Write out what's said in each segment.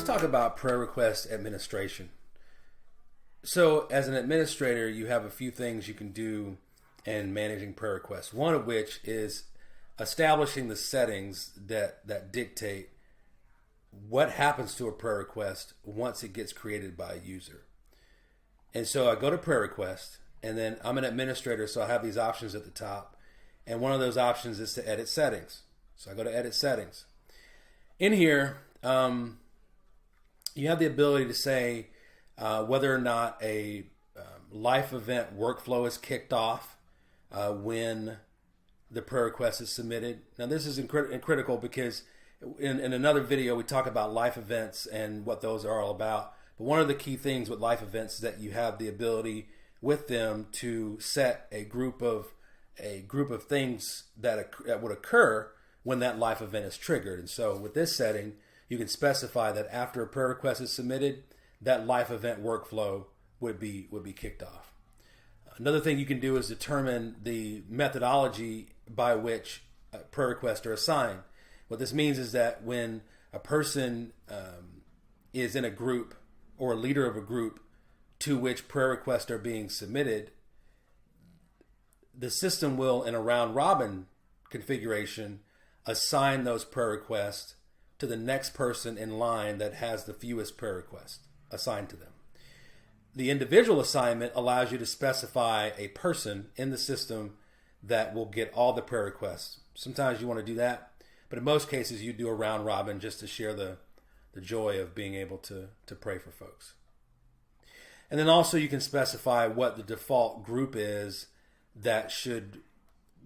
talk about prayer request administration. So as an administrator, you have a few things you can do in managing prayer requests. One of which is establishing the settings that dictate what happens to a prayer request once it gets created by a user. And so I go to prayer request, and then I'm an administrator, so I have these options at the top. And one of those options is to edit settings. So I go to edit settings. In here, you have the ability to say whether or not a life event workflow is kicked off when the prayer request is submitted. Now, this is critical because in another video, we talk about life events and what those are all about. But one of the key things with life events is that you have the ability with them to set a group of things that would occur when that life event is triggered. And so with this setting, you can specify that after a prayer request is submitted, that life event workflow would be kicked off. Another thing you can do is determine the methodology by which prayer requests are assigned. What this means is that when a person is in a group or a leader of a group to which prayer requests are being submitted, the system will, in a round robin configuration, assign those prayer requests to the next person in line that has the fewest prayer requests assigned to them. The individual assignment allows you to specify a person in the system that will get all the prayer requests. Sometimes you want to do that, but in most cases you do a round robin just to share the joy of being able to pray for folks. And then also you can specify what the default group is that should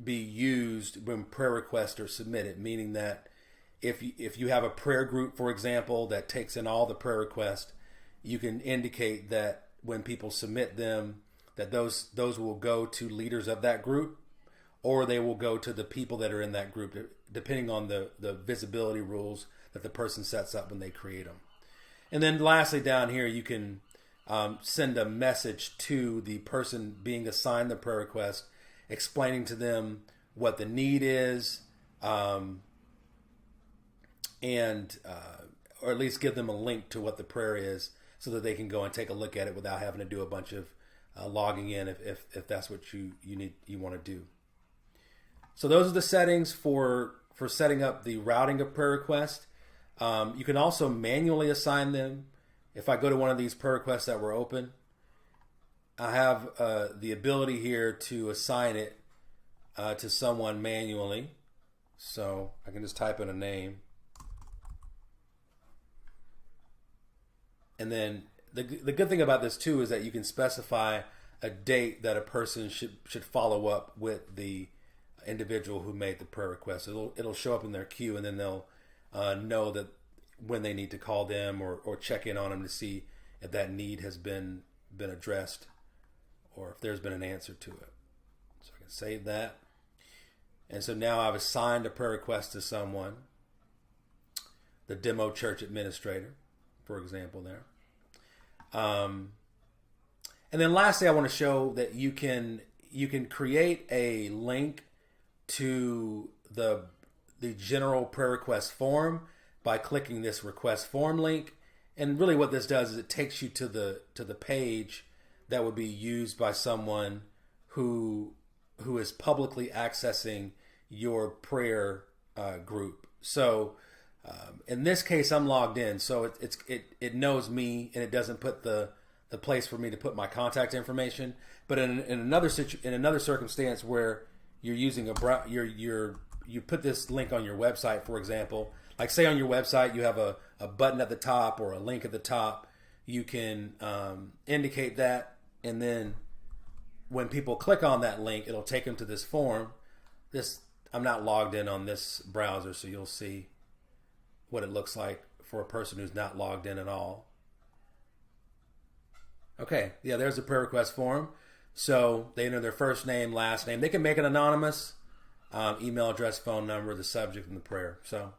be used when prayer requests are submitted, meaning that if you have a prayer group, for example, that takes in all the prayer requests, you can indicate that when people submit them, that those will go to leaders of that group, or they will go to the people that are in that group, depending on the visibility rules that the person sets up when they create them. And then lastly, down here, you can send a message to the person being assigned the prayer request, explaining to them what the need is, and or at least give them a link to what the prayer is so that they can go and take a look at it without having to do a bunch of logging in if that's what you want to do. So those are the settings for setting up the routing of prayer requests. You can also manually assign them. If I go to one of these prayer requests that were open, I have the ability here to assign it to someone manually. So I can just type in a name. And then the good thing about this too is that you can specify a date that a person should follow up with the individual who made the prayer request. It'll show up in their queue, and then they'll know that when they need to call them or check in on them to see if that need has been addressed or if there's been an answer to it. So I can save that. And so now I've assigned a prayer request to someone, the demo church administrator, for example, there. And then lastly, I want to show that you can create a link to the general prayer request form by clicking this request form link. And really what this does is it takes you to the page that would be used by someone who is publicly accessing your prayer group. So in this case, I'm logged in, so it knows me, and it doesn't put the place for me to put my contact information. But in another circumstance where you're using you put this link on your website, for example, like say on your website you have a button at the top or a link at the top, you can indicate that, and then when people click on that link, it'll take them to this form. I'm not logged in on this browser, so you'll see what it looks like for a person who's not logged in at all. Okay, yeah, there's the prayer request form. So they enter their first name, last name. They can make it anonymous, email address, phone number, the subject, and the prayer. So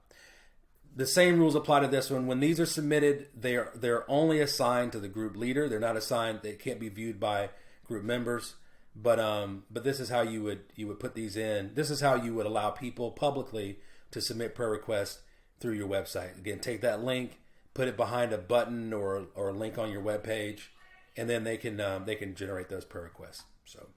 the same rules apply to this one. When these are submitted, they're only assigned to the group leader. They're not assigned. They can't be viewed by group members. But this is how you would put these in. This is how you would allow people publicly to submit prayer requests through your website. Again, take that link, put it behind a button or a link on your web page, and then they can generate those prayer requests. So.